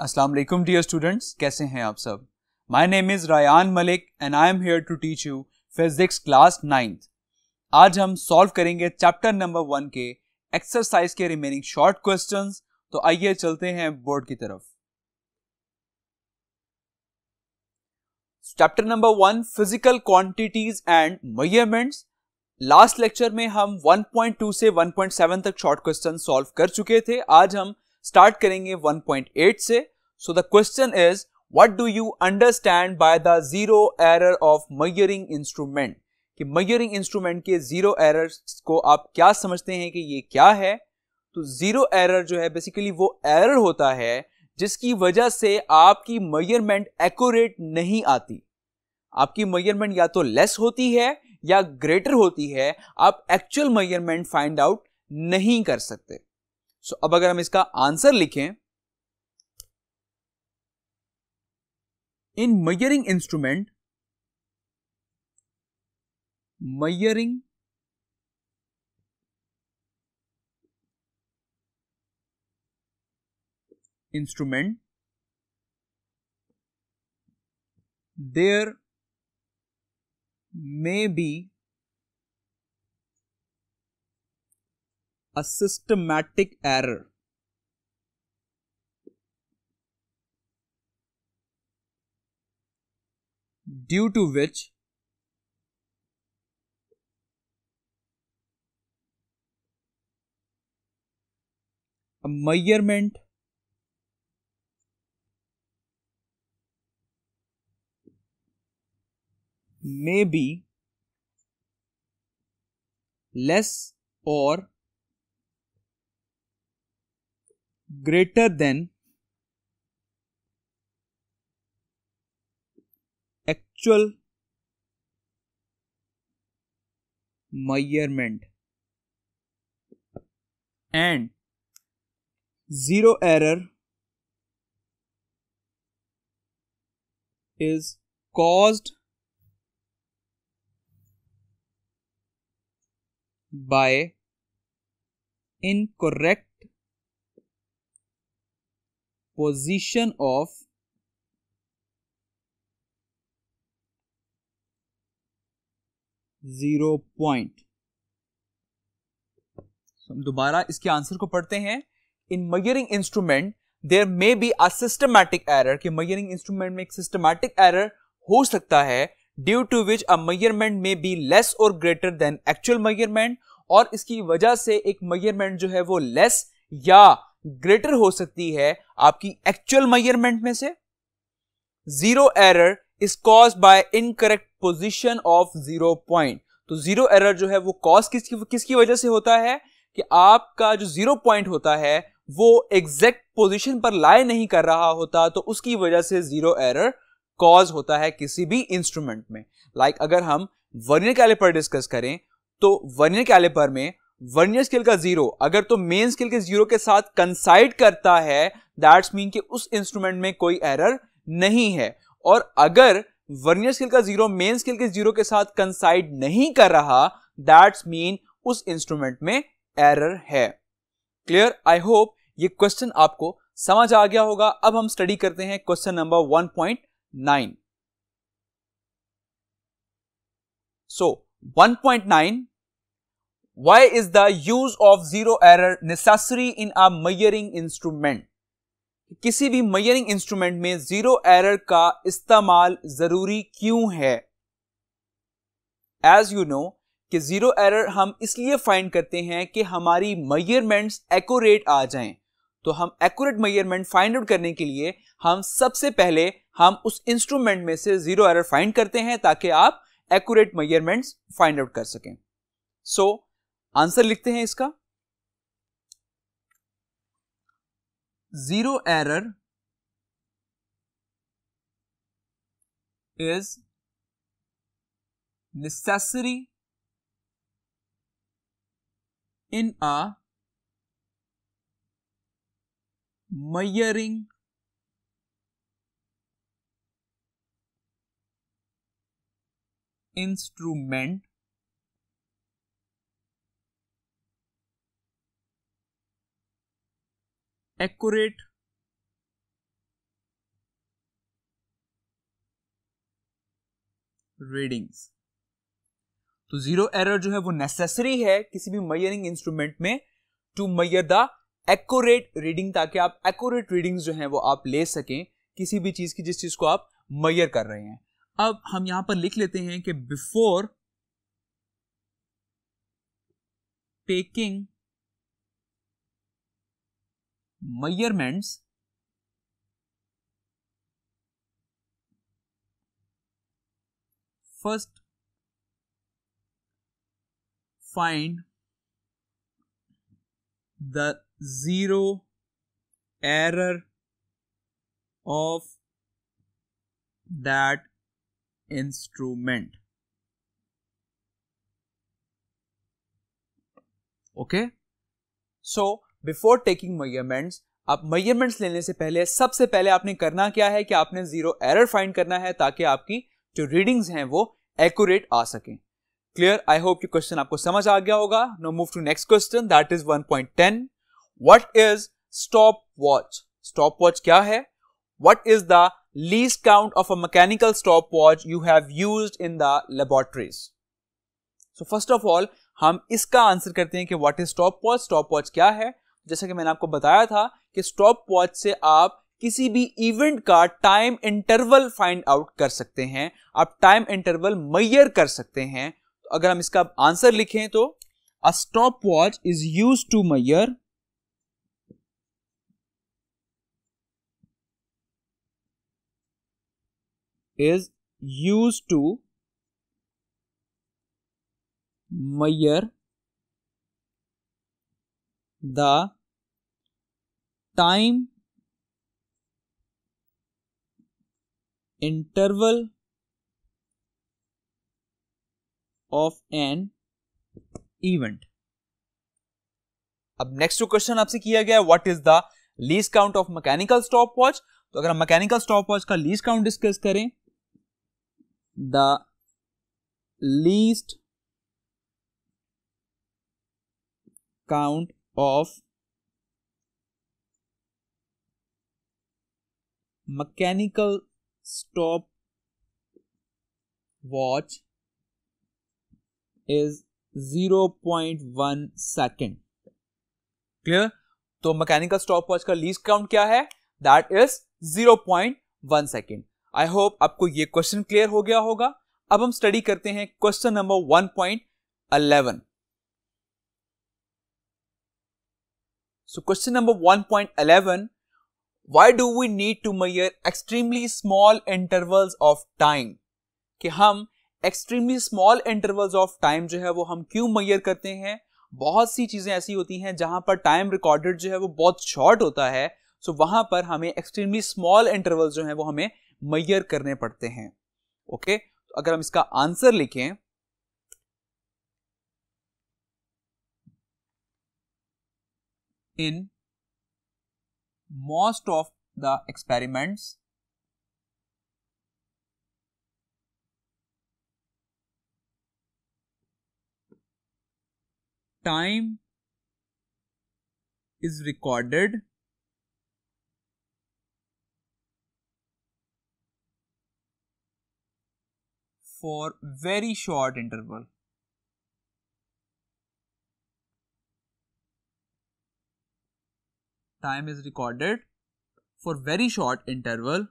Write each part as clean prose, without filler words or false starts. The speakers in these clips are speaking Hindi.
अस्सलाम वालेकुम डियर स्टूडेंट्स, कैसे हैं आप सब। My name is Rayan Malik and I am here to teach you physics class 9th। आज हम सॉल्व करेंगे चैप्टर नंबर 1 के एक्सरसाइज के रिमेनिंग शॉर्ट क्वेश्चंस। तो आइए चलते हैं बोर्ड की तरफ। Chapter number 1 physical quantities and measurements. Last lecture में हम 1.2 से 1.7 तक शॉर्ट क्वेश्चन सॉल्व कर चुके थे। आज हम स्टार्ट करेंगे 1.8 से। So the question is, what do you understand by the zero error of measuring instrument. कि मेजरिंग इंस्ट्रूमेंट के जीरो एरर को आप क्या समझते हैं कि ये क्या है। तो जीरो एरर जो है बेसिकली वो एरर होता है जिसकी वजह से आपकी मेजरमेंट एक्यूरेट नहीं आती। आपकी मेजरमेंट या तो लेस होती है या ग्रेटर होती है, आप एक्चुअल मेजरमेंट फाइंड आउट नहीं कर सकते। सो अब अगर हम इसका आंसर लिखें, in measuring instrument, measuring instrument there may be a systematic error due to which a measurement may be less or greater than actual measurement, and zero error is caused by incorrect position of zero point. हम दोबारा इसके आंसर को पढ़ते हैं। In measuring instrument there may be a systematic error, कि मेजरिंग इंस्ट्रूमेंट में एक सिस्टमैटिक एरर हो सकता है, due to which a measurement may be less और ग्रेटर देन एक्चुअल मेजरमेंट, और इसकी वजह से एक मेजरमेंट जो है वो लेस या ग्रेटर हो सकती है आपकी एक्चुअल मेजरमेंट में से। Zero error is caused by incorrect position of zero point. तो जीरो एरर जो है वो कॉज किसकी वजह से होता है कि आपका जो जीरो पॉइंट होता है वो एग्जैक्ट पोजीशन पर लाई नहीं कर रहा होता, तो उसकी वजह से जीरो एरर कॉज होता है किसी भी इंस्ट्रूमेंट में। लाइक अगर हम वर्नियर कैलिपर डिस्कस करें, तो वर्नियर कैलिपर में वर्नियर स्केल का जीरो अगर तो मेन स्केल के जीरो के साथ कंसाइड करता है, दैट्स मीन कि उस इंस्ट्रूमेंट में कोई एरर नहीं है। और अगर वर्नियर स्केल का जीरो मेन स्केल के जीरो के साथ कंसाइड नहीं कर रहा, दैट्स मीन उस इंस्ट्रूमेंट में एरर है। क्लियर? आई होप ये क्वेश्चन आपको समझ आ गया होगा। अब हम स्टडी करते हैं question number 1.9। So 1.9, why is the use of zero error necessary in a measuring instrument? किसी भी मेजरिंग इंस्ट्रूमेंट में जीरो एरर का इस्तेमाल जरूरी क्यों है। एज यू नो कि जीरो एरर हम इसलिए फाइंड करते हैं कि हमारी मेजरमेंट्स एक्यूरेट आ जाएं। तो हम एक्यूरेट मेजरमेंट फाइंड आउट करने के लिए हम सबसे पहले हम उस इंस्ट्रूमेंट में से जीरो एरर फाइंड करते हैं ताकि आप एक्यूरेट मेजरमेंट्स फाइंड आउट कर सकें। सो आंसर लिखते हैं इसका। Zero error is necessary in a measuring instrument accurate readings. तो जीरो एरर जो है वो नेसेसरी है किसी भी मेजरिंग इंस्ट्रूमेंट में to measure the accurate reading, ताकि आप एक्यूरेट रीडिंग्स जो है वो आप ले सकें किसी भी चीज की जिस चीज को आप मेजर कर रहे हैं। अब हम यहां पर लिख लेते हैं कि before taking measurements, first find the zero error of that instrument. Okay, so before taking measurements, आप measurements लेने से पहले सबसे पहले आपने करना क्या है कि आपने जीरो एरर फाइंड करना है ताकि आपकी जो रीडिंग्स हैं वो एक्यूरेट आ सकें। क्लियर? आई होप कि क्वेश्चन आपको समझ आ गया होगा। Now move to next question, that is 1.10। What is stop watch? Stop watch क्या है? What is the least count of a mechanical stop watch you have used in the laboratories? So first of all हम इसका आंसर करते हैं कि what is stop watch. Stop watch क्या है? जैसा कि मैंने आपको बताया था कि स्टॉप वॉच से आप किसी भी इवेंट का टाइम इंटरवल फाइंड आउट कर सकते हैं, आप टाइम इंटरवल मेजर कर सकते हैं। तो अगर हम इसका आंसर लिखें तो a stop watch is used to measure the time interval of an event। अब नेक्स्ट क्वेश्चन आपसे किया गया है what is the least count of mechanical stop watch. तो अगर हम मैकेनिकल स्टॉप वॉच का लीस्ट काउंट डिस्कस करें, the least count of mechanical stop watch is 0.1 second. Clear? तो मैकेनिकल स्टॉप वॉच का लीस्ट काउंट क्या है? That is 0.1 second. I hope आपको ये क्वेश्चन क्लियर हो गया होगा। अब हम स्टडी करते हैं question number 1.11। So question number 1.11, why do we need to measure extremely small intervals of time? कि हम extremely small intervals of time जो है वो हम क्यों measure करते हैं? बहुत सी चीजें ऐसी होती हैं जहां पर टाइम रिकॉर्डेड जो है वो बहुत शॉर्ट होता है, सो वहां पर हमें एक्सट्रीमली स्मॉल इंटरवल्स जो है वो हमें मेजर करने पड़ते हैं। ओके, तो अगर हम इसका आंसर लिखें, इन most of the experiments time is recorded for very short interval। Time is recorded for very short interval,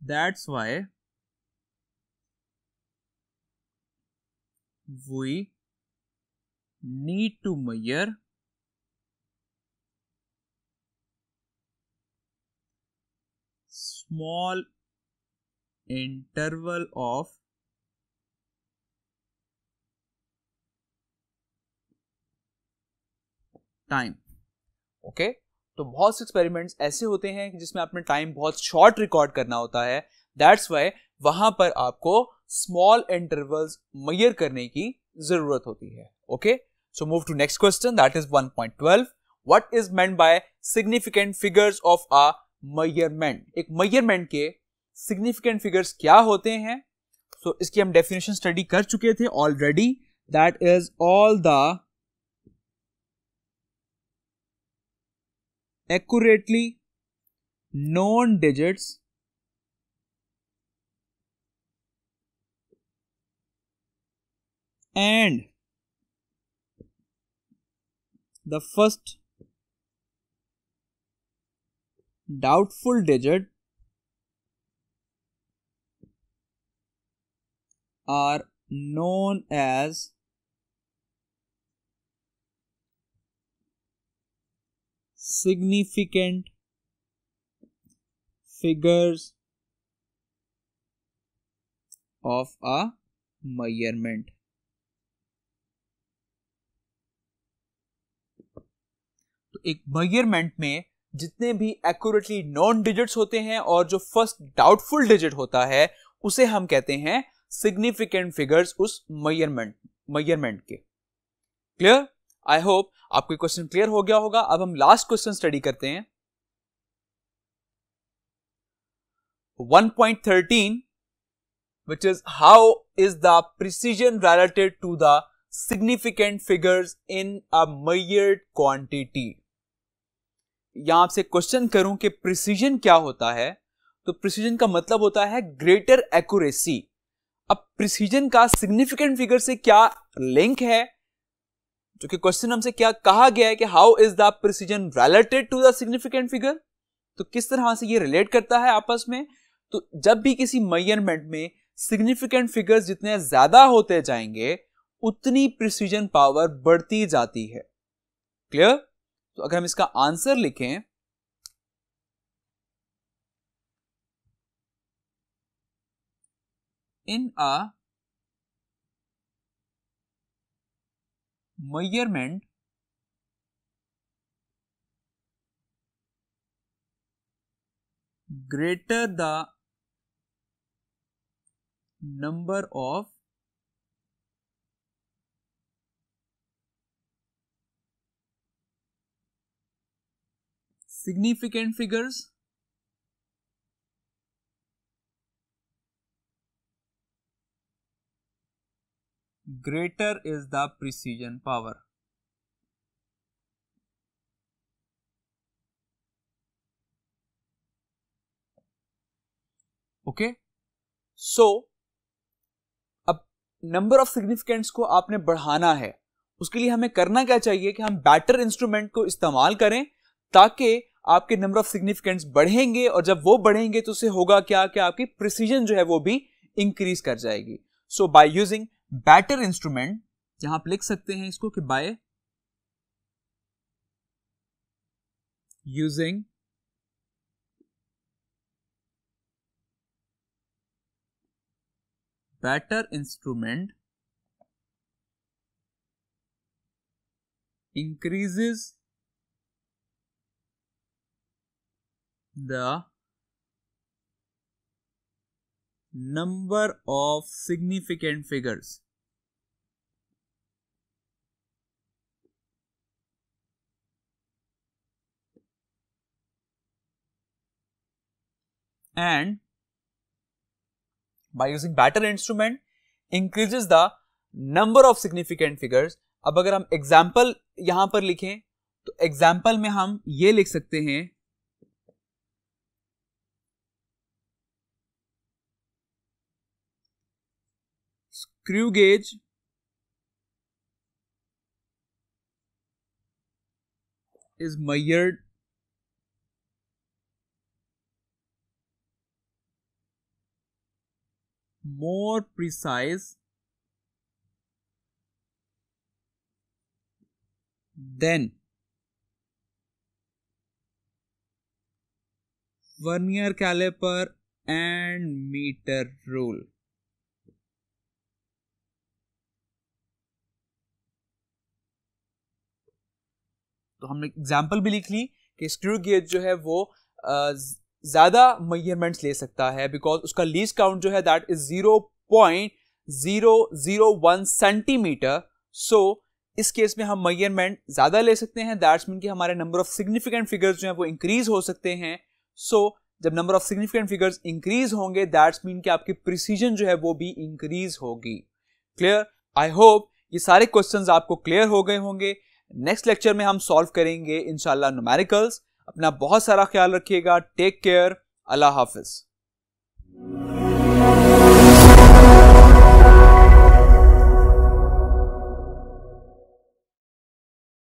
that's why we need to measure small interval of time. Okay, तो बहुत से एक्सपेरिमेंट्स ऐसे होते हैं जिसमें आपने टाइम बहुत शॉर्ट रिकॉर्ड करना होता है, दैट्स वाई वहां पर आपको स्मॉल इंटरवल्स मेजर करने की जरूरत होती है। Okay, so move to next question, that is 1.12। What is meant by significant figures of a measurement? एक मेजरमेंट के सिग्निफिकेंट फिगर्स क्या होते हैं? सो इसकी हम डेफिनेशन स्टडी कर चुके थे already, that is all the accurately known digits and the first doubtful digit are known as significant figures of a measurement. तो एक मेजरमेंट में जितने भी एक्यूरेटली नॉन डिजिट्स होते हैं और जो फर्स्ट डाउटफुल डिजिट होता है उसे हम कहते हैं सिग्निफिकेंट फिगर्स उस मेजरमेंट के। क्लियर? आई होप आपको क्वेश्चन क्लियर हो गया होगा। अब हम लास्ट क्वेश्चन स्टडी करते हैं। 1.13 which is how is the precision related to the significant figures in a measured quantity। यहां आपसे क्वेश्चन करूं कि प्रिसीजन क्या होता है, तो प्रिसीजन का मतलब होता है ग्रेटर एक्यूरेसी। अब प्रिसीजन का सिग्निफिकेंट फिगर से क्या लिंक है, जो कि क्वेश्चन हमसे क्या कहा गया है कि how is the precision related to the significant figure, तो किस तरह से ये रिलेट करता है आपस में। तो जब भी किसी मेजरमेंट में सिग्निफिकेंट फिगर्स जितने ज्यादा होते जाएंगे उतनी प्रिसीजन पावर बढ़ती जाती है। क्लियर? तो अगर हम इसका आंसर लिखें, इन अ measurement greater the number of significant figures, greater is the precision power। Okay, so अब नंबर ऑफ सिग्निफिकेंट्स को आपने बढ़ाना है, उसके लिए हमें करना क्या चाहिए कि हम बैटर इंस्ट्रूमेंट को इस्तेमाल करें ताकि आपके नंबर ऑफ सिग्निफिकेंट्स बढ़ेंगे, और जब वो बढ़ेंगे तो उससे होगा क्या कि आपकी प्रिसीजन जो है वो भी इंक्रीज कर जाएगी। So by using better instrument, यहां आप लिख सकते हैं इसको कि by using better instrument increases the number of significant figures and by using batter instrument increases the number of significant figures। अब अगर हम एग्जाम्पल यहां पर लिखें तो एग्जाम्पल में हम ये लिख सकते हैं, screw gauge is measured more precise than vernier caliper and meter rule। तो हमने एग्जाम्पल भी लिख ली कि स्क्रू गेज जो है वो ज्यादा मेजरमेंट्स ले सकता है बिकॉज उसका लीस्ट काउंट जो है दैट इज 0.001 सेंटीमीटर। सो इस केस में हम मेजरमेंट ज्यादा ले सकते हैं, दैट्स मीन कि हमारे नंबर ऑफ सिग्निफिकेंट फिगर्स जो है वो इंक्रीज हो सकते हैं। सो जब number of significant figures increase होंगे दैट्स मीन कि आपकी प्रिसीजन जो है वो भी इंक्रीज होगी। क्लियर? आई होप ये सारे क्वेश्चंस आपको क्लियर हो गए होंगे। नेक्स्ट लेक्चर में हम सॉल्व करेंगे इंशाल्लाह न्यूमेरिकल्स। अपना बहुत सारा ख्याल रखिएगा। Take care. अल्लाह हाफिज।